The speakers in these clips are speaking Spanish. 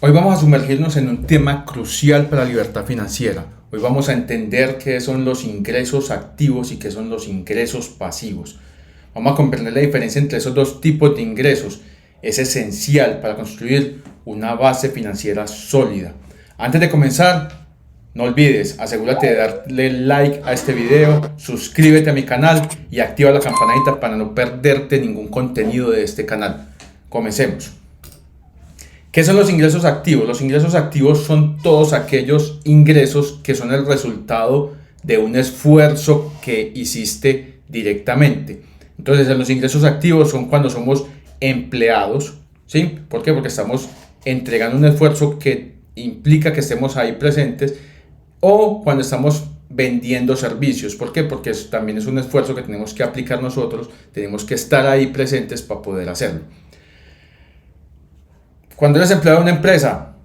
Hoy vamos a sumergirnos en un tema crucial para la libertad financiera. Hoy vamos a entender qué son los ingresos activos y qué son los ingresos pasivos. Vamos a comprender la diferencia entre esos dos tipos de ingresos. Es esencial para construir una base financiera sólida. Antes de comenzar, no olvides, asegúrate de darle like a este video, suscríbete a mi canal y activa la campanita para no perderte ningún contenido de este canal. Comencemos. ¿Qué son los ingresos activos? Los ingresos activos son todos aquellos ingresos que son el resultado de un esfuerzo que hiciste directamente. Entonces, los ingresos activos son cuando somos empleados, ¿sí? ¿Por qué? Porque estamos entregando un esfuerzo que implica que estemos ahí presentes, o cuando estamos vendiendo servicios. ¿Por qué? Porque eso también es un esfuerzo que tenemos que aplicar nosotros, tenemos que estar ahí presentes para poder hacerlo. Cuando eres empleado de una empresa,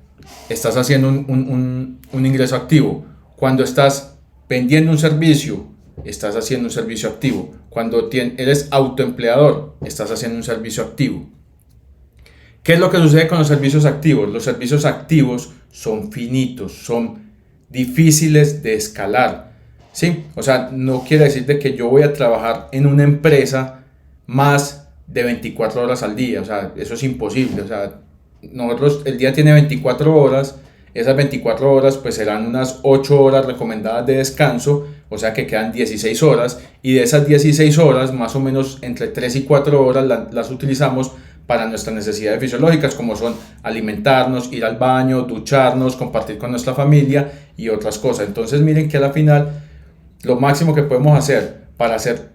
estás haciendo un ingreso activo. Cuando estás vendiendo un servicio, estás haciendo un servicio activo. Cuando eres autoempleador, estás haciendo un servicio activo. ¿Qué es lo que sucede con los servicios activos? Los servicios activos son finitos, son difíciles de escalar, ¿sí? O sea, no quiere decir de que yo voy a trabajar en una empresa más de 24 horas al día. O sea, eso es imposible. O sea, nosotros, el día tiene 24 horas, esas 24 horas pues serán unas 8 horas recomendadas de descanso, o sea que quedan 16 horas, y de esas 16 horas más o menos entre 3 y 4 horas las utilizamos para nuestras necesidades fisiológicas, como son alimentarnos, ir al baño, ducharnos, compartir con nuestra familia y otras cosas. Entonces miren que a la final lo máximo que podemos hacer para hacer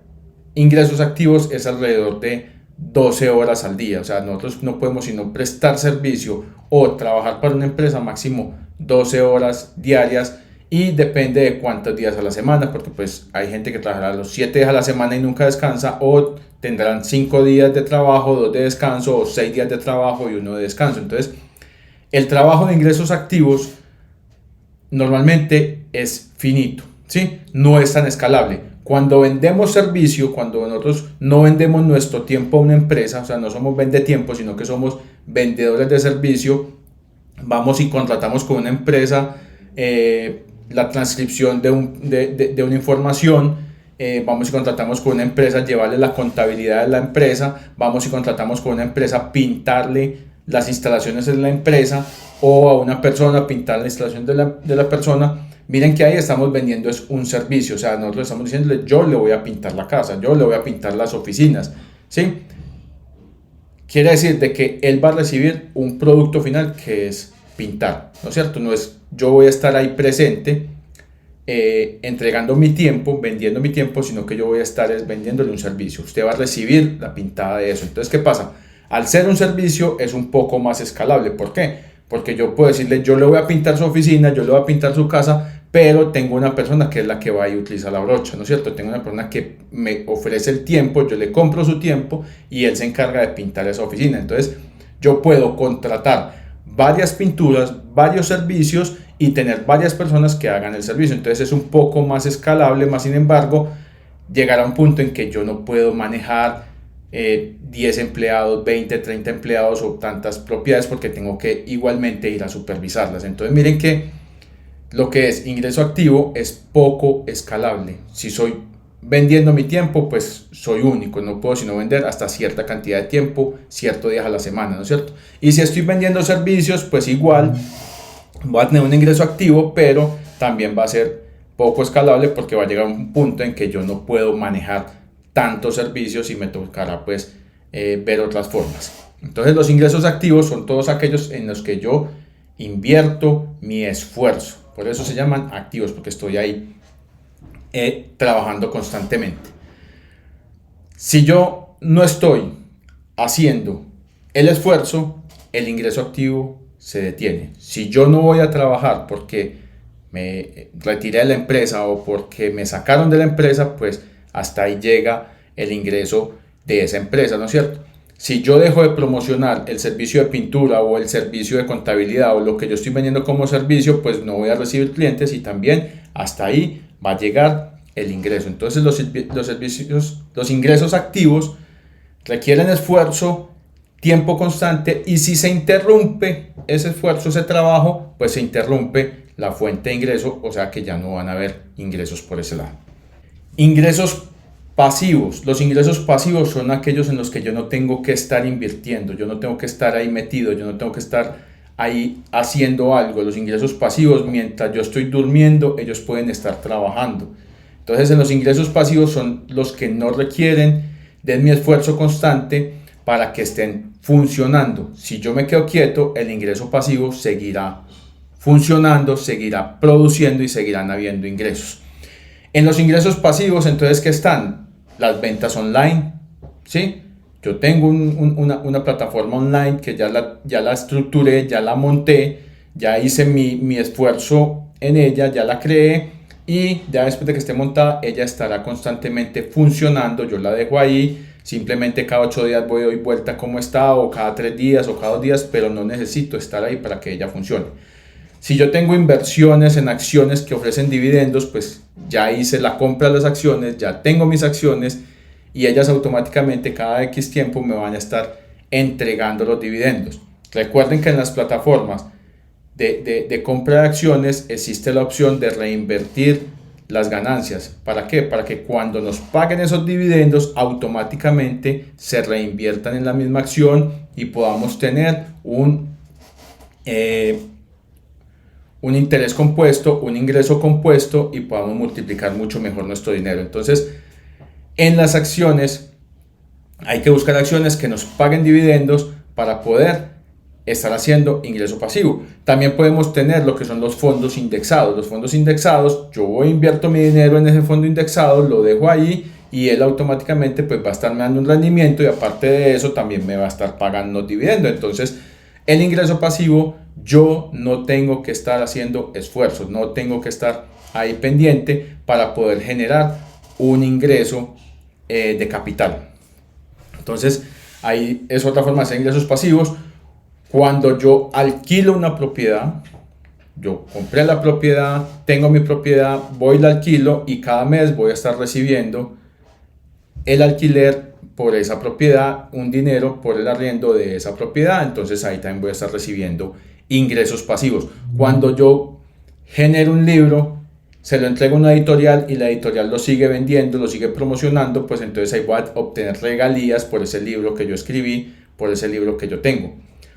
ingresos activos es alrededor de 12 horas al día. O sea, nosotros no podemos sino prestar servicio o trabajar para una empresa máximo 12 horas diarias, y depende de cuántos días a la semana, porque pues hay gente que trabajará los 7 días a la semana y nunca descansa, o tendrán 5 días de trabajo, 2 de descanso, o 6 días de trabajo y 1 de descanso. Entonces, el trabajo de ingresos activos normalmente es finito, ¿sí? No es tan escalable. Cuando vendemos servicio, cuando nosotros no vendemos nuestro tiempo a una empresa, o sea, no somos vendetiempo, sino que somos vendedores de servicio, vamos y contratamos con una empresa la transcripción de una información, vamos y contratamos con una empresa llevarle la contabilidad de la empresa, vamos y contratamos con una empresa pintarle las instalaciones de la empresa, o a una persona pintar la instalación de la persona. Miren que ahí estamos vendiendo es un servicio. O sea, nosotros estamos diciéndole: yo le voy a pintar la casa, yo le voy a pintar las oficinas, ¿sí? Quiere decir de que él va a recibir un producto final que es pintar, ¿no es cierto? No es yo voy a estar ahí presente entregando mi tiempo, vendiendo mi tiempo, sino que yo voy a estar vendiéndole un servicio. Usted va a recibir la pintada de eso. Entonces, ¿qué pasa? Al ser un servicio es un poco más escalable. ¿Por qué? Porque yo puedo decirle: yo le voy a pintar su oficina, yo le voy a pintar su casa, pero tengo una persona que es la que va a utilizar la brocha, ¿no es cierto? Tengo una persona que me ofrece el tiempo, yo le compro su tiempo y él se encarga de pintar esa oficina. Entonces, yo puedo contratar varias pinturas, varios servicios, y tener varias personas que hagan el servicio. Entonces es un poco más escalable, más sin embargo, llegará a un punto en que yo no puedo manejar 10 empleados, 20, 30 empleados o tantas propiedades, porque tengo que igualmente ir a supervisarlas. Entonces miren que lo que es ingreso activo es poco escalable. Si soy vendiendo mi tiempo, pues soy único, no puedo sino vender hasta cierta cantidad de tiempo, ciertos días a la semana, ¿no es cierto? Y si estoy vendiendo servicios, pues igual voy a tener un ingreso activo, pero también va a ser poco escalable, porque va a llegar un punto en que yo no puedo manejar tantos servicios y me tocará pues ver otras formas. Entonces los ingresos activos son todos aquellos en los que yo invierto mi esfuerzo. Por eso se llaman activos, porque estoy ahí trabajando constantemente. Si yo no estoy haciendo el esfuerzo, el ingreso activo se detiene. Si yo no voy a trabajar porque me retiré de la empresa o porque me sacaron de la empresa, pues hasta ahí llega el ingreso de esa empresa, ¿no es cierto? Si yo dejo de promocionar el servicio de pintura o el servicio de contabilidad o lo que yo estoy vendiendo como servicio, pues no voy a recibir clientes, y también hasta ahí va a llegar el ingreso. Entonces los ingresos activos requieren esfuerzo, tiempo constante, y si se interrumpe ese esfuerzo, ese trabajo, pues se interrumpe la fuente de ingreso, o sea que ya no van a haber ingresos por ese lado. Ingresos pasivos. Los ingresos pasivos son aquellos en los que yo no tengo que estar invirtiendo, yo no tengo que estar ahí metido, yo no tengo que estar ahí haciendo algo. Los ingresos pasivos, mientras yo estoy durmiendo, ellos pueden estar trabajando. Entonces, en los ingresos pasivos son los que no requieren de mi esfuerzo constante para que estén funcionando. Si yo me quedo quieto, el ingreso pasivo seguirá funcionando, seguirá produciendo y seguirán habiendo ingresos. En los ingresos pasivos, entonces, ¿qué están? Las ventas online, ¿sí? Yo tengo una plataforma online que ya la estructuré, ya la monté, ya hice mi esfuerzo en ella, ya la creé, y ya después de que esté montada, ella estará constantemente funcionando. Yo la dejo ahí, simplemente cada 8 días voy a dar vuelta cómo está, o cada 3 días, o cada 2 días, pero no necesito estar ahí para que ella funcione. Si yo tengo inversiones en acciones que ofrecen dividendos, pues ya hice la compra de las acciones, ya tengo mis acciones, y ellas automáticamente cada X tiempo me van a estar entregando los dividendos. Recuerden que en las plataformas de compra de acciones existe la opción de reinvertir las ganancias. ¿Para qué? Para que cuando nos paguen esos dividendos automáticamente se reinviertan en la misma acción y podamos tener un interés compuesto, un ingreso compuesto, y podamos multiplicar mucho mejor nuestro dinero. Entonces, en las acciones hay que buscar acciones que nos paguen dividendos para poder estar haciendo ingreso pasivo. También podemos tener lo que son los fondos indexados. Los fondos indexados, yo invierto mi dinero en ese fondo indexado, lo dejo ahí y él automáticamente pues va a estarme dando un rendimiento, y aparte de eso también me va a estar pagando dividendos. Entonces, el ingreso pasivo, yo no tengo que estar haciendo esfuerzos, no tengo que estar ahí pendiente para poder generar un ingreso de capital. Entonces, ahí es otra forma de hacer ingresos pasivos. Cuando yo alquilo una propiedad, yo compré la propiedad, tengo mi propiedad, voy y la alquilo, y cada mes voy a estar recibiendo el alquiler por esa propiedad, un dinero por el arriendo de esa propiedad. Entonces ahí también voy a estar recibiendo ingresos pasivos. Cuando yo genero un libro, se lo entrego a una editorial y la editorial lo sigue vendiendo, lo sigue promocionando, pues entonces ahí voy a obtener regalías por ese libro que yo escribí, por ese libro que yo tengo.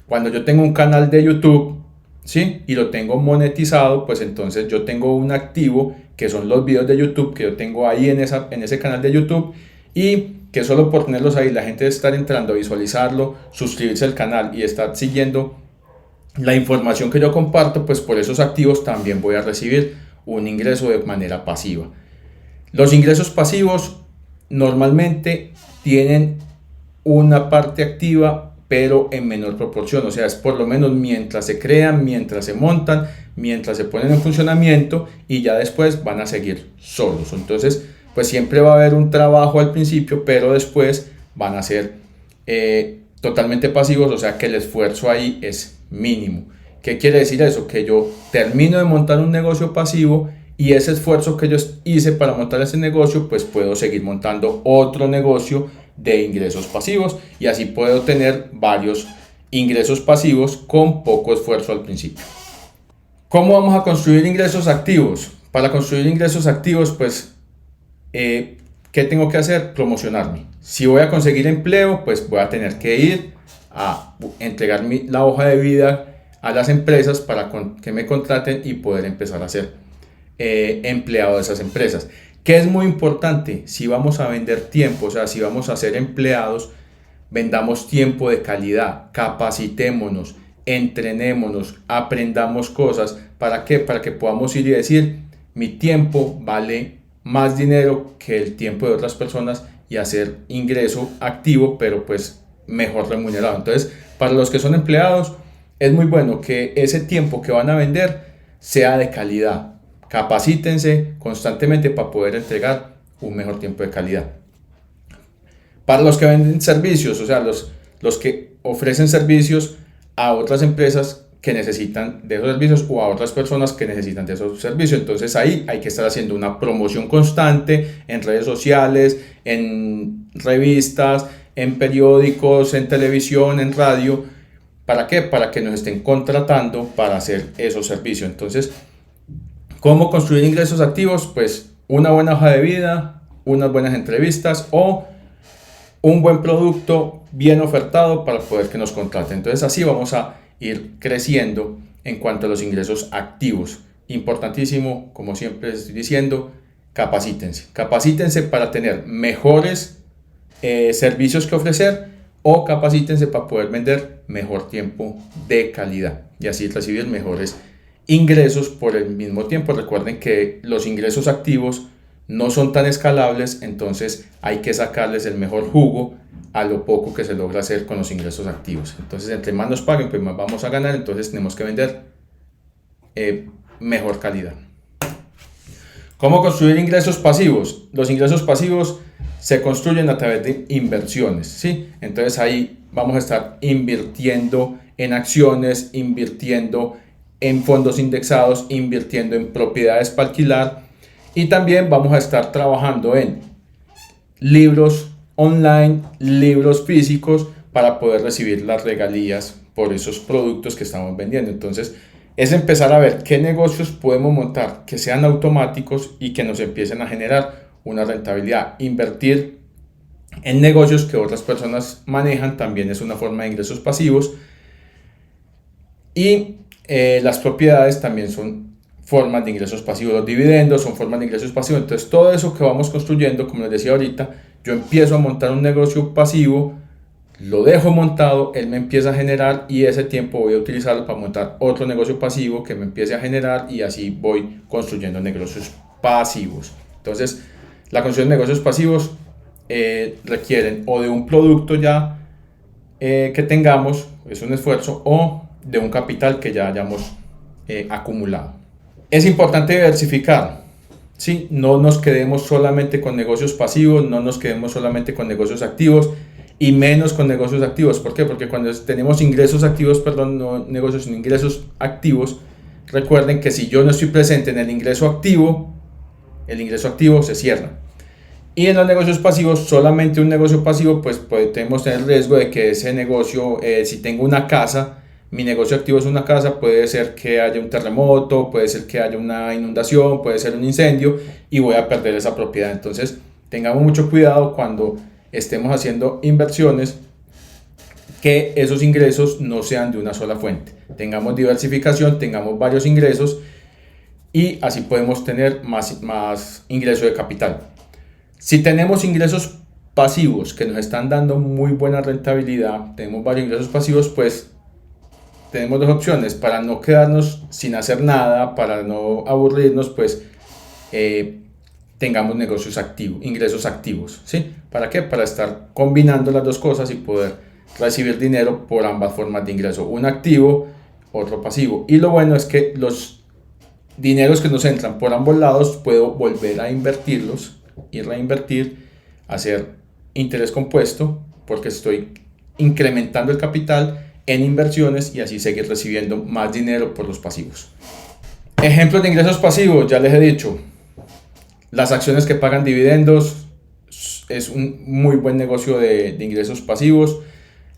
Cuando yo tengo un canal de YouTube, ¿sí?, y lo tengo monetizado, pues entonces yo tengo un activo que son los videos de YouTube que yo tengo ahí en ese canal de YouTube, y que solo por tenerlos ahí, la gente estar entrando a visualizarlo, suscribirse al canal y estar siguiendo la información que yo comparto, pues por esos activos también voy a recibir un ingreso de manera pasiva. Los ingresos pasivos normalmente tienen una parte activa, pero en menor proporción. O sea, es por lo menos mientras se crean, mientras se montan, mientras se ponen en funcionamiento, y ya después van a seguir solos. Entonces, pues siempre va a haber un trabajo al principio, pero después van a ser totalmente pasivos, o sea que el esfuerzo ahí es mínimo. ¿Qué quiere decir eso? Que yo termino de montar un negocio pasivo, y ese esfuerzo que yo hice para montar ese negocio, pues puedo seguir montando otro negocio de ingresos pasivos, y así puedo tener varios ingresos pasivos con poco esfuerzo al principio. ¿Cómo vamos a construir ingresos activos? Para construir ingresos activos, pues, ¿qué tengo que hacer? Promocionarme. Si voy a conseguir empleo, pues voy a tener que ir a entregar la hoja de vida a las empresas para que me contraten y poder empezar a ser empleado de esas empresas. Que es muy importante, si vamos a vender tiempo, o sea, si vamos a ser empleados, vendamos tiempo de calidad, capacitémonos, entrenémonos, aprendamos cosas. ¿Para qué? Para que podamos ir y decir, mi tiempo vale más dinero que el tiempo de otras personas, y hacer ingreso activo, pero pues mejor remunerado. Entonces, para los que son empleados, es muy bueno que ese tiempo que van a vender sea de calidad. Capacítense constantemente para poder entregar un mejor tiempo de calidad. Para los que venden servicios, o sea, los que ofrecen servicios a otras empresas que necesitan de esos servicios, o a otras personas que necesitan de esos servicios, entonces ahí hay que estar haciendo una promoción constante en redes sociales, en revistas, en periódicos, en televisión, en radio, ¿Para qué? Para que nos estén contratando para hacer esos servicios. Entonces, ¿cómo construir ingresos activos? Pues una buena hoja de vida, unas buenas entrevistas o un buen producto bien ofertado para poder que nos contraten. Entonces así vamos a ir creciendo en cuanto a los ingresos activos. Importantísimo, como siempre les estoy diciendo, capacítense. Capacítense para tener mejores servicios que ofrecer o capacítense para poder vender mejor tiempo de calidad y así recibir mejores ingresos por el mismo tiempo. Recuerden que los ingresos activos no son tan escalables, entonces hay que sacarles el mejor jugo a lo poco que se logra hacer con los ingresos activos. Entonces, entre más nos paguen, pues más vamos a ganar, entonces tenemos que vender mejor calidad. ¿Cómo construir ingresos pasivos? Los ingresos pasivos se construyen a través de inversiones, ¿sí? Entonces ahí vamos a estar invirtiendo en acciones, invirtiendo en fondos indexados, invirtiendo en propiedades para alquilar y también vamos a estar trabajando en libros online, libros físicos para poder recibir las regalías por esos productos que estamos vendiendo. Entonces es empezar a ver qué negocios podemos montar que sean automáticos y que nos empiecen a generar una rentabilidad. Invertir en negocios que otras personas manejan también es una forma de ingresos pasivos y las propiedades también son formas de ingresos pasivos, los dividendos son formas de ingresos pasivos. Entonces todo eso que vamos construyendo, como les decía ahorita, yo empiezo a montar un negocio pasivo, lo dejo montado, él me empieza a generar y ese tiempo voy a utilizarlo para montar otro negocio pasivo que me empiece a generar y así voy construyendo negocios pasivos. Entonces la construcción de negocios pasivos requieren o de un producto ya que tengamos, es un esfuerzo, o de un capital que ya hayamos acumulado. Es importante diversificar, ¿sí? No nos quedemos solamente con negocios pasivos, no nos quedemos solamente con negocios activos y menos con negocios activos. ¿Por qué? Porque cuando tenemos ingresos activos, no negocios sino ingresos activos, recuerden que si yo no estoy presente en el ingreso activo se cierra. Y en los negocios pasivos, solamente un negocio pasivo, pues podemos tener el riesgo de que ese negocio, si tengo una casa, mi negocio activo es una casa, puede ser que haya un terremoto, puede ser que haya una inundación, puede ser un incendio y voy a perder esa propiedad. Entonces, tengamos mucho cuidado cuando estemos haciendo inversiones, que esos ingresos no sean de una sola fuente. Tengamos diversificación, tengamos varios ingresos y así podemos tener más ingreso de capital. Si tenemos ingresos pasivos que nos están dando muy buena rentabilidad, tenemos varios ingresos pasivos, pues tenemos dos opciones. Para no quedarnos sin hacer nada, para no aburrirnos, pues tengamos negocios activos, ingresos activos, ¿sí? ¿Para qué? Para estar combinando las dos cosas y poder recibir dinero por ambas formas de ingreso, un activo, otro pasivo. Y lo bueno es que los dineros que nos entran por ambos lados puedo volver a invertirlos y reinvertir, hacer interés compuesto, porque estoy incrementando el capital en inversiones y así seguir recibiendo más dinero por los pasivos. Ejemplos de ingresos pasivos, ya les he dicho, las acciones que pagan dividendos es un muy buen negocio de ingresos pasivos.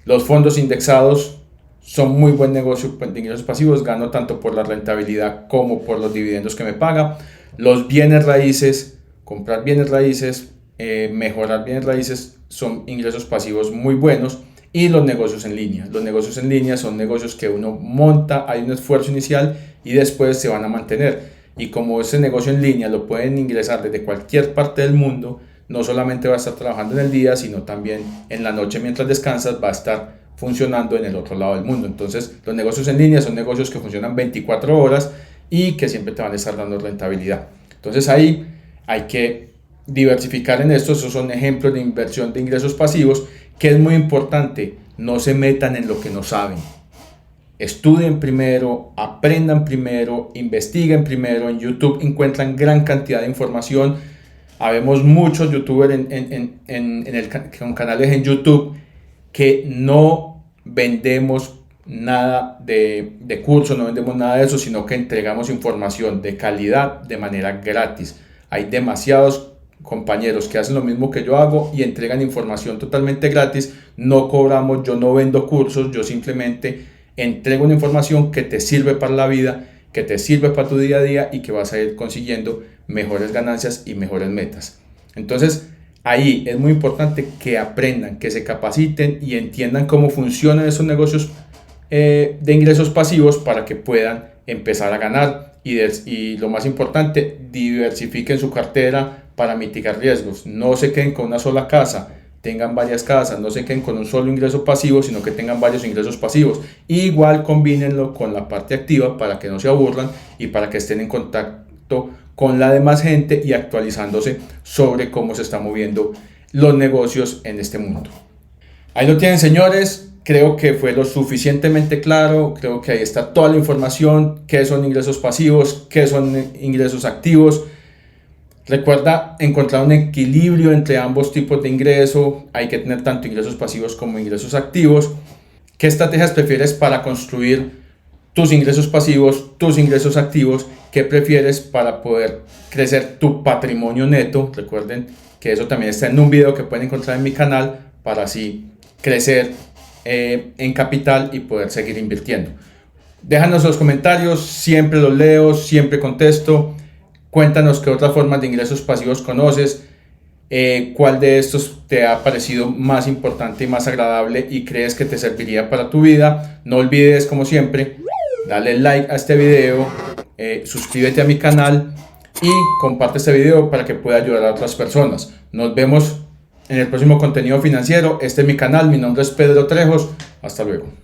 Los fondos indexados son muy buen negocio de ingresos pasivos, gano tanto por la rentabilidad como por los dividendos que me paga. Los bienes raíces, comprar bienes raíces, mejorar bienes raíces son ingresos pasivos muy buenos. Y los negocios en línea. Los negocios en línea son negocios que uno monta, hay un esfuerzo inicial y después se van a mantener. Y como ese negocio en línea lo pueden ingresar desde cualquier parte del mundo, no solamente va a estar trabajando en el día, sino también en la noche mientras descansas va a estar funcionando en el otro lado del mundo. Entonces los negocios en línea son negocios que funcionan 24 horas y que siempre te van a estar dando rentabilidad. Entonces ahí hay que diversificar en esto. Esos son ejemplos de inversión de ingresos pasivos, que es muy importante. No se metan en lo que no saben. Estudien primero, aprendan primero, investiguen primero. En YouTube encuentran gran cantidad de información. Habemos muchos youtubers con canales en YouTube que no vendemos nada de curso, no vendemos nada de eso, sino que entregamos información de calidad de manera gratis. Hay demasiados compañeros que hacen lo mismo que yo hago y entregan información totalmente gratis. No cobramos, yo no vendo cursos, yo simplemente entrego una información que te sirve para la vida, que te sirve para tu día a día y que vas a ir consiguiendo mejores ganancias y mejores metas. Entonces, ahí es muy importante que aprendan, que se capaciten y entiendan cómo funcionan esos negocios de ingresos pasivos para que puedan empezar a ganar y lo más importante, diversifiquen su cartera para mitigar riesgos. No se queden con una sola casa, tengan varias casas, no se queden con un solo ingreso pasivo, sino que tengan varios ingresos pasivos. Igual combínenlo con la parte activa para que no se aburran y para que estén en contacto con la demás gente y actualizándose sobre cómo se están moviendo los negocios en este mundo. Ahí lo tienen, señores. Creo que fue lo suficientemente claro, creo que ahí está toda la información, qué son ingresos pasivos, qué son ingresos activos. Recuerda encontrar un equilibrio entre ambos tipos de ingreso, hay que tener tanto ingresos pasivos como ingresos activos. ¿Qué estrategias prefieres para construir tus ingresos pasivos, tus ingresos activos? ¿Qué prefieres para poder crecer tu patrimonio neto? Recuerden que eso también está en un video que pueden encontrar en mi canal para así crecer en capital y poder seguir invirtiendo. Déjanos los comentarios, siempre los leo, siempre contesto. Cuéntanos qué otras formas de ingresos pasivos conoces, cuál de estos te ha parecido más importante y más agradable y crees que te serviría para tu vida. No olvides, como siempre, darle like a este video, suscríbete a mi canal y comparte este video para que pueda ayudar a otras personas. Nos vemos en el próximo contenido financiero. Este es mi canal, mi nombre es Pedro Trejos. Hasta luego.